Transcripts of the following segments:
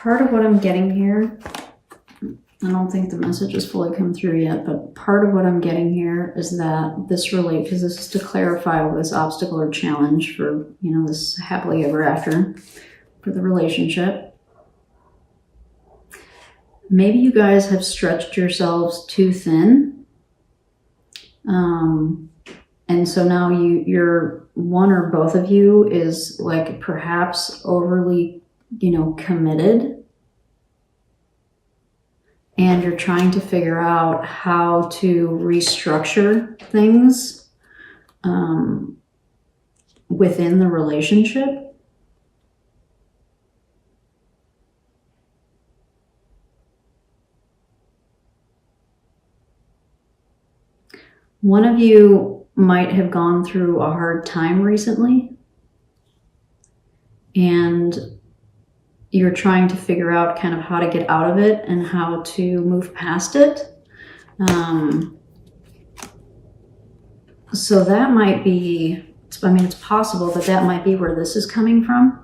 part of what I'm getting here, I don't think the message has fully come through yet, but part of what I'm getting here is that this because this is to clarify this obstacle or challenge for, this happily ever after for the relationship. Maybe you guys have stretched yourselves too thin. And so now you're one or both of you is like perhaps overly, committed. And you're trying to figure out how to restructure things within the relationship. One of you might have gone through a hard time recently, and you're trying to figure out kind of how to get out of it and how to move past it. So that might be, it's possible that might be where this is coming from.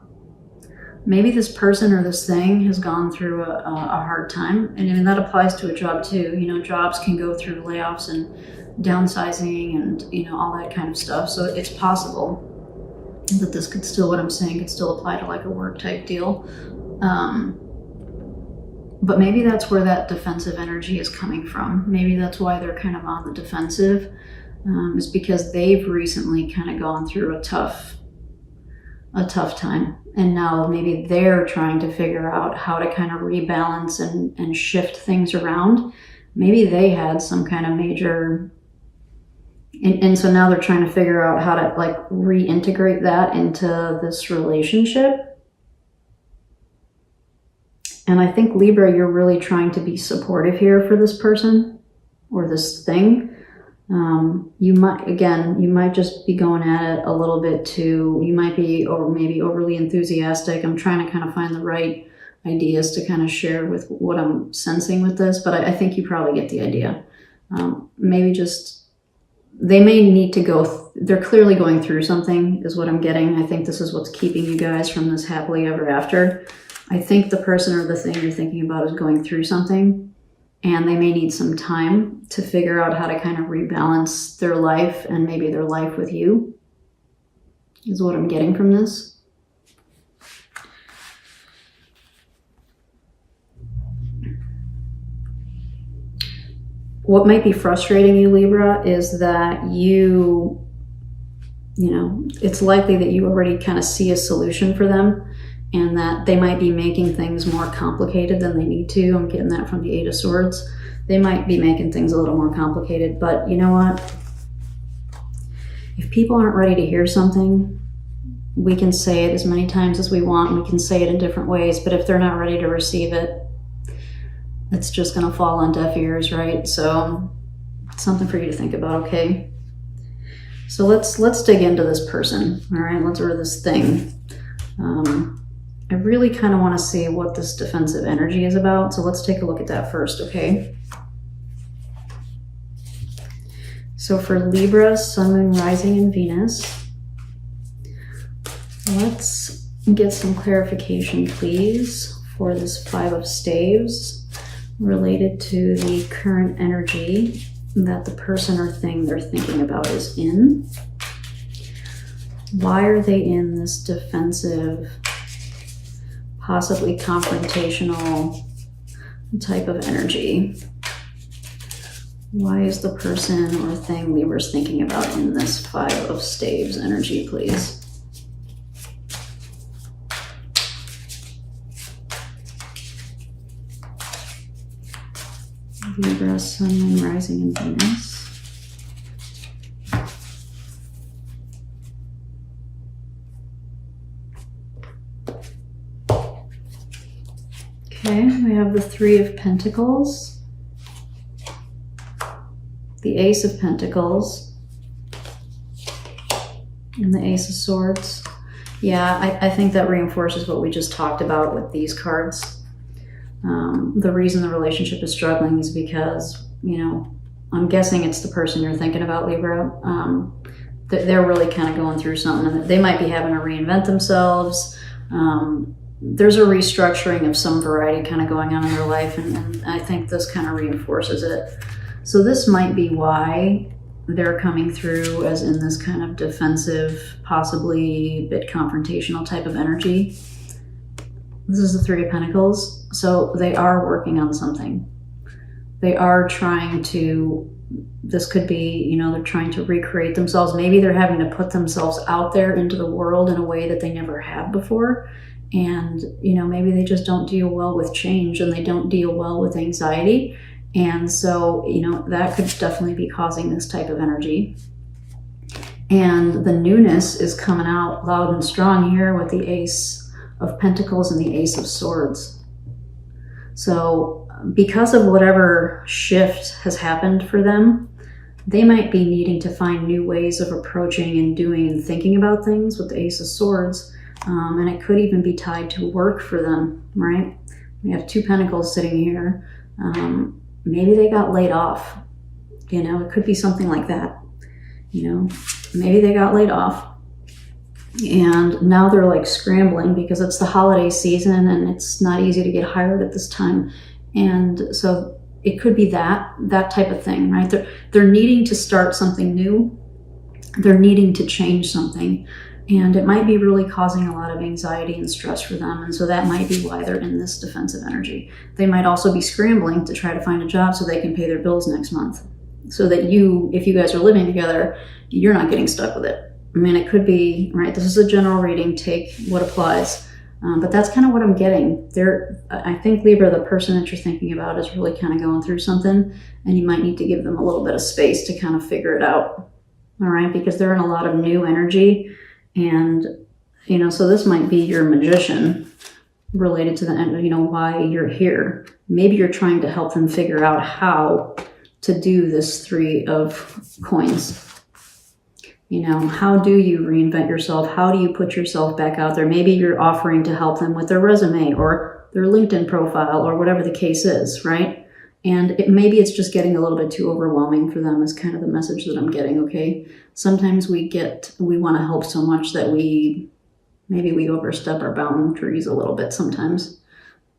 Maybe this person or this thing has gone through a hard time. And that applies to a job too. Jobs can go through layoffs and downsizing and, all that kind of stuff. So it's possible that this could still, what I'm saying, could still apply to like a work type deal. But maybe that's where that defensive energy is coming from. Maybe that's why they're kind of on the defensive, is because they've recently kind of gone through a tough time. And now maybe they're trying to figure out how to kind of rebalance and shift things around. Maybe they had some kind of major, and so now they're trying to figure out how to like reintegrate that into this relationship. And I think, Libra, you're really trying to be supportive here for this person or this thing. You might just be going at it a little bit too. You might be maybe overly enthusiastic. I'm trying to kind of find the right ideas to kind of share with what I'm sensing with this, but I think you probably get the idea. Maybe just, they may need to go, they're clearly going through something is what I'm getting. I think this is what's keeping you guys from this happily ever after. I think the person or the thing you're thinking about is going through something, and they may need some time to figure out how to kind of rebalance their life and maybe their life with you, is what I'm getting from this. What might be frustrating you, Libra, is that it's likely that you already kind of see a solution for them, and that they might be making things more complicated than they need to. I'm getting that from the Eight of Swords. They might be making things a little more complicated, but you know what? If people aren't ready to hear something, we can say it as many times as we want. We can say it in different ways, but if they're not ready to receive it, it's just gonna fall on deaf ears, right? So it's something for you to think about, okay? So let's dig into this person, all right? Or this thing. I really kind of want to see what this defensive energy is about. So let's take a look at that first, okay? So for Libra, Sun, Moon, Rising, and Venus, let's get some clarification, please, for this Five of Staves related to the current energy that the person or thing they're thinking about is in. Why are they in this defensive, possibly confrontational type of energy? Why is the person or thing Libra's thinking about in this Five of Staves energy, please? Libra, Sun, Moon, Rising, and Venus. Okay, we have the Three of Pentacles, the Ace of Pentacles, and the Ace of Swords. Yeah, I think that reinforces what we just talked about with these cards. The reason the relationship is struggling is because, I'm guessing it's the person you're thinking about, Libra. They're really kind of going through something, and they might be having to reinvent themselves. there's a restructuring of some variety kind of going on in their life, and I think this kind of reinforces it. So this might be why they're coming through as in this kind of defensive, possibly a bit confrontational type of energy. This is the Three of Pentacles. So they are working on something. They are trying to, this could be, you know, they're trying to recreate themselves. Maybe they're having to put themselves out there into the world in a way that they never have before. And, you know, maybe they just don't deal well with change, and they don't deal well with anxiety. And so, you know, that could definitely be causing this type of energy. And the newness is coming out loud and strong here with the Ace of Pentacles and the Ace of Swords. So because of whatever shift has happened for them, they might be needing to find new ways of approaching and doing and thinking about things with the Ace of Swords. And it could even be tied to work for them, right? We have Two Pentacles sitting here. Maybe they got laid off. You know, it could be something like that. You know, maybe they got laid off and now they're like scrambling because it's the holiday season and it's not easy to get hired at this time. And so it could be that type of thing, right? They're needing to start something new. They're needing to change something. And it might be really causing a lot of anxiety and stress for them. And so that might be why they're in this defensive energy. They might also be scrambling to try to find a job so they can pay their bills next month. So that you, if you guys are living together, you're not getting stuck with it. I mean, it could be, right? This is a general reading, take what applies. But that's kind of what I'm getting. I think Libra, the person that you're thinking about, is really kind of going through something, and you might need to give them a little bit of space to kind of figure it out. All right, because they're in a lot of new energy. And, you know, so this might be your magician related to the, you know, why you're here. Maybe you're trying to help them figure out how to do this Three of Coins. You know, how do you reinvent yourself? How do you put yourself back out there? Maybe you're offering to help them with their resume or their LinkedIn profile or whatever the case is, right? And maybe it's just getting a little bit too overwhelming for them is kind of the message that I'm getting, okay? Sometimes we want to help so much that maybe we overstep our boundaries a little bit sometimes,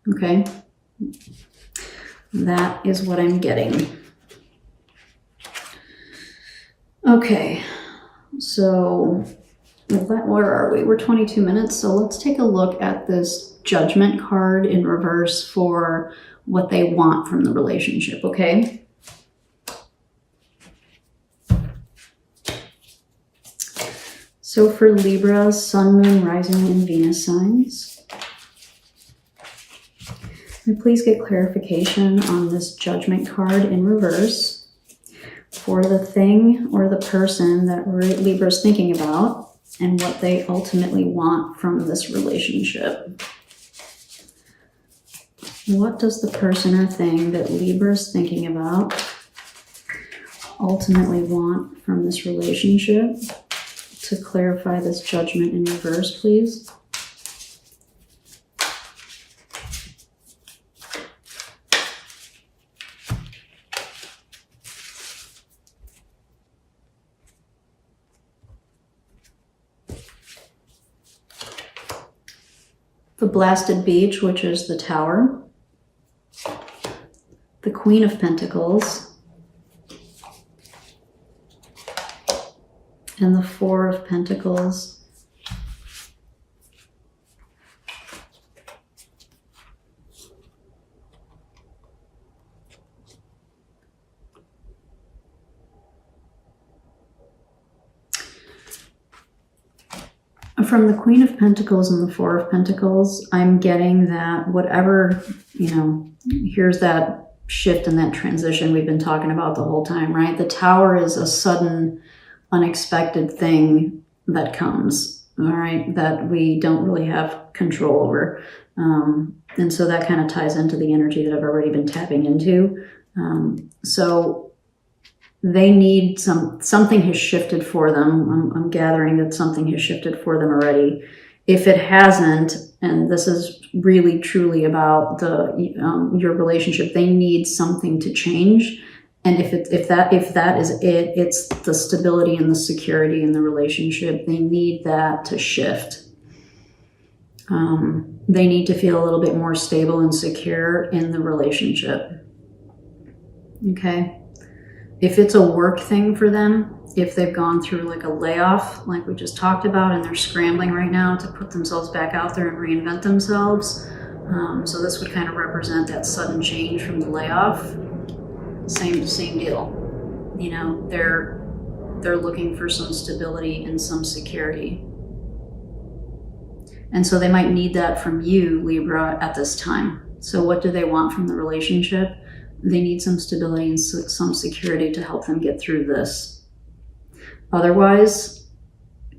okay? That is what I'm getting. Okay, so where are we? We're 22 minutes, so let's take a look at this Judgment card in reverse for what they want from the relationship, okay? So for Libra, Sun, Moon, Rising, and Venus signs, can we please get clarification on this Judgment card in reverse for the thing or the person that Libra is thinking about and what they ultimately want from this relationship? What does the person or thing that Libra is thinking about ultimately want from this relationship? To clarify this Judgment in reverse, please. The Blasted Beach, which is the Tower. The Queen of Pentacles. And the Four of Pentacles. From the Queen of Pentacles and the Four of Pentacles, I'm getting that whatever, you know, here's that shift and that transition we've been talking about the whole time, right? The Tower is a sudden, unexpected thing that comes, all right, that we don't really have control over. And so that kind of ties into the energy that I've already been tapping into. So they need something has shifted for them. I'm gathering that something has shifted for them already. If it hasn't, and this is really truly about your relationship, they need something to change. And if that is it, it's the stability and the security in the relationship. They need that to shift. They need to feel a little bit more stable and secure in the relationship. Okay? If it's a work thing for them, if they've gone through like a layoff, like we just talked about, and they're scrambling right now to put themselves back out there and reinvent themselves, so this would kind of represent that sudden change from the layoff. Same deal. You know, they're looking for some stability and some security. And so they might need that from you, Libra, at this time. So what do they want from the relationship? They need some stability and some security to help them get through this. Otherwise,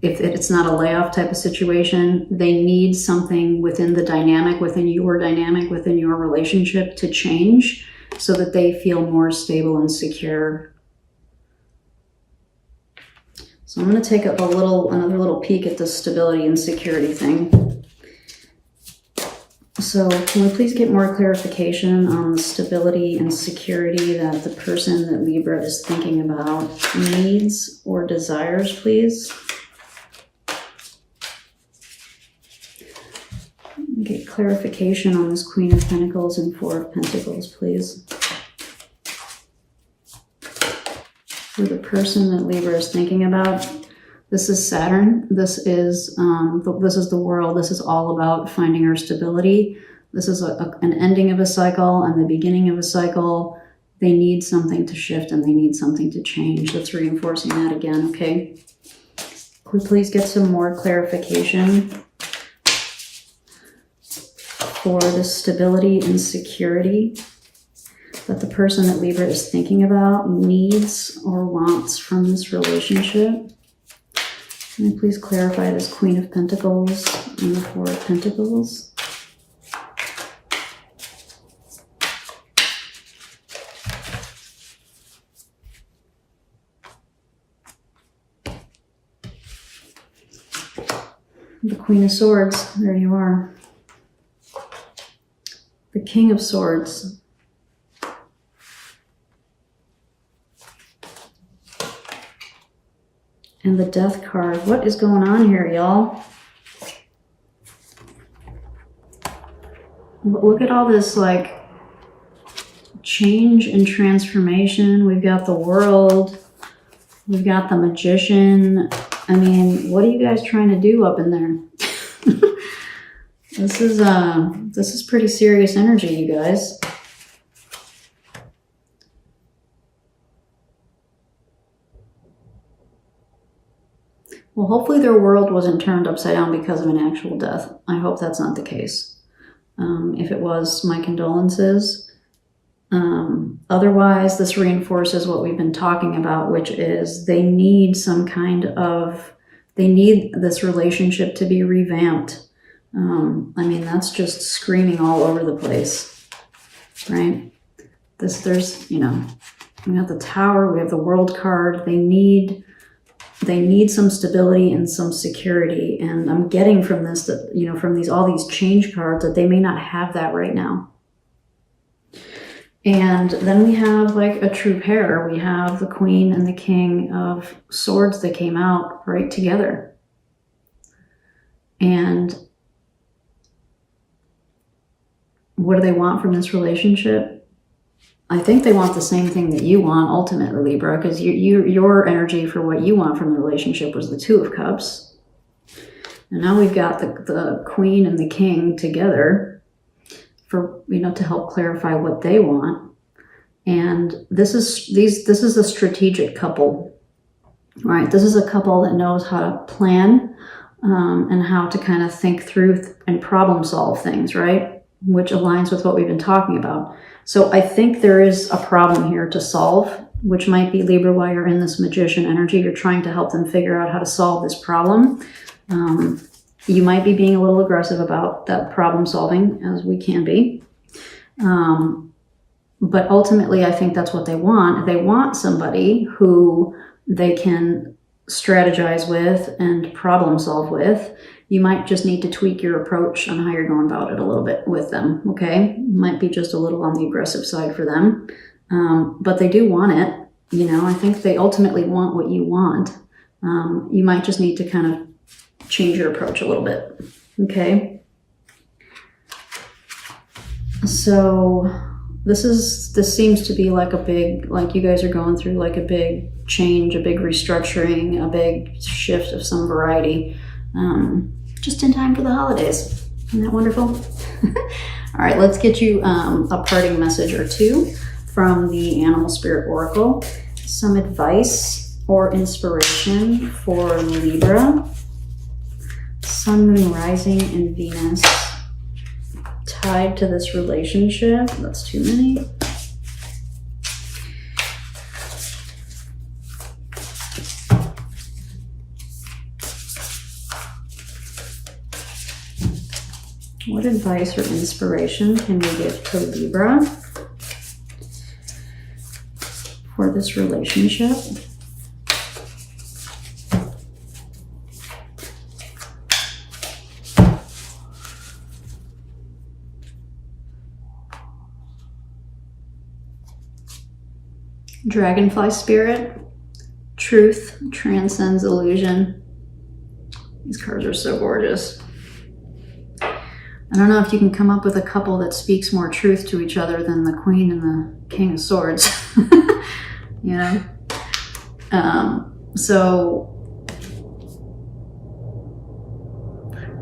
if it's not a layoff type of situation, they need something within the dynamic, within your relationship to change so that they feel more stable and secure. So I'm going to take another little peek at this stability and security thing. So can we please get more clarification on the stability and security that the person that Libra is thinking about needs or desires, please? Get clarification on this Queen of Pentacles and Four of Pentacles, please. For the person that Libra is thinking about, this is Saturn. This is the world. This is all about finding our stability. This is an ending of a cycle and the beginning of a cycle. They need something to shift and they need something to change. That's reinforcing that again, okay? Could we please get some more clarification for the stability and security that the person that Libra is thinking about needs or wants from this relationship? Can you please clarify this Queen of Pentacles and the Four of Pentacles? The Queen of Swords, there you are. The King of Swords. And the Death card. What is going on here, y'all? Look at all this, like, change and transformation. We've got the World. We've got the Magician. I mean, what are you guys trying to do up in there? This is pretty serious energy, you guys. Well, hopefully their world wasn't turned upside down because of an actual death. I hope that's not the case. If it was, my condolences. Otherwise, this reinforces what we've been talking about, which is they need this relationship to be revamped. I mean, that's just screaming all over the place, right? We have the Tower, we have the World card. They need some stability and some security. And I'm getting from this that, from all these change cards, that they may not have that right now. And then we have like a true pair. We have the Queen and the King of Swords that came out right together. And what do they want from this relationship? I think they want the same thing that you want ultimately, Libra, because your energy for what you want from the relationship was the Two of Cups. And now we've got the Queen and the King together for, to help clarify what they want. And this is a strategic couple, right? This is a couple that knows how to plan and how to kind of think through and problem solve things, right? Which aligns with what we've been talking about. So I think there is a problem here to solve, which might be, Libra, while you're in this Magician energy, you're trying to help them figure out how to solve this problem. You might be being a little aggressive about that problem solving, as we can be. But ultimately, I think that's what they want. They want somebody who they can strategize with and problem solve with. You might just need to tweak your approach on how you're going about it a little bit with them, okay? Might be just a little on the aggressive side for them. But they do want it. I think they ultimately want what you want. You might just need to kind of change your approach a little bit, okay? So this seems to be like a big, like you guys are going through like a big change, a big restructuring, a big shift of some variety, just in time for the holidays. Isn't that wonderful? All right, let's get you a parting message or two from the Animal Spirit Oracle. Some advice or inspiration for Libra, Sun, Moon, Rising, and Venus tied to this relationship. That's too many. What advice or inspiration can we give to Libra for this relationship? Dragonfly spirit, truth transcends illusion. These cards are so gorgeous. I don't know if you can come up with a couple that speaks more truth to each other than the Queen and the King of Swords. You know? So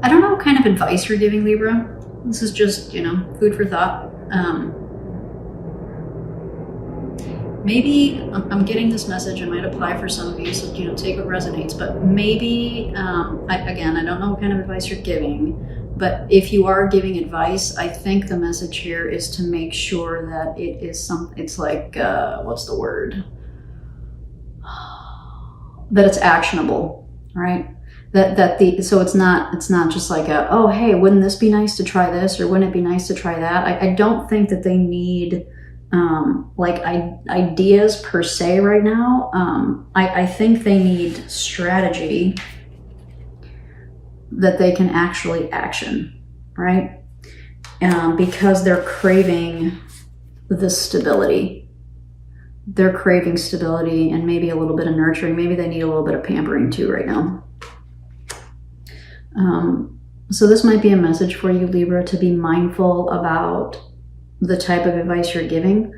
I don't know what kind of advice you're giving, Libra. This is just, you know, food for thought. Maybe I'm getting this message. It might apply for some of you, so, you know, take what resonates. But maybe, again, I don't know what kind of advice you're giving, but if you are giving advice, I think the message here is to make sure that it is it's like, what's the word? That it's actionable, right? So it's not just like oh, hey, wouldn't this be nice to try this, or wouldn't it be nice to try that? I don't think that they need ideas per se right now. I think they need strategy that they can actually action, right? Because they're craving the stability. They're craving stability and maybe a little bit of nurturing. Maybe they need a little bit of pampering too right now. So this might be a message for you, Libra, to be mindful about the type of advice you're giving.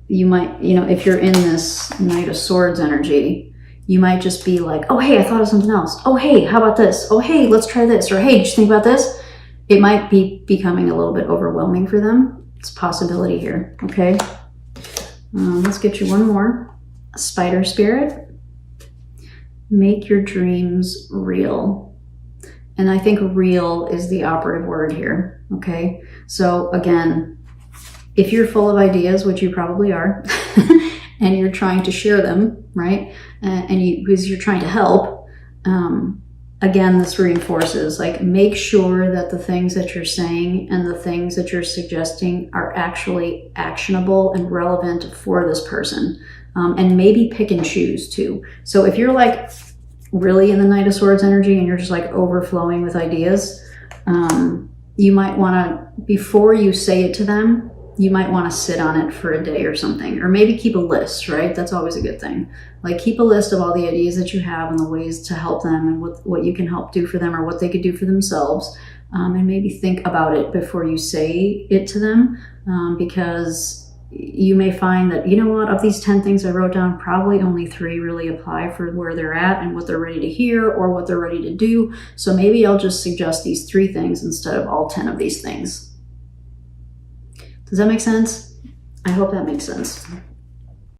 You might, you know, if you're in this Knight of Swords energy, you might just be like, oh, hey, I thought of something else. Oh, hey, how about this? Oh, hey, let's try this. Or, hey, did you think about this? It might be becoming a little bit overwhelming for them. It's a possibility here, okay? Let's get you one more. Spider spirit. Make your dreams real. And I think real is the operative word here, okay? So again, if you're full of ideas, which you probably are, and you're trying to share them, right? Because you're trying to help, again, this reinforces, like, make sure that the things that you're saying and the things that you're suggesting are actually actionable and relevant for this person. And maybe pick and choose too. So if you're like really in the Knight of Swords energy and you're just like overflowing with ideas, you might want to, before you say it to them, you might want to sit on it for a day or something, or maybe keep a list, right? That's always a good thing. Like, keep a list of all the ideas that you have and the ways to help them and what you can help do for them or what they could do for themselves. And maybe think about it before you say it to them, because you may find that, you know what, of these 10 things I wrote down, probably only 3 really apply for where they're at and what they're ready to hear or what they're ready to do. So maybe I'll just suggest these 3 things instead of all 10 of these things. Does that make sense? I hope that makes sense.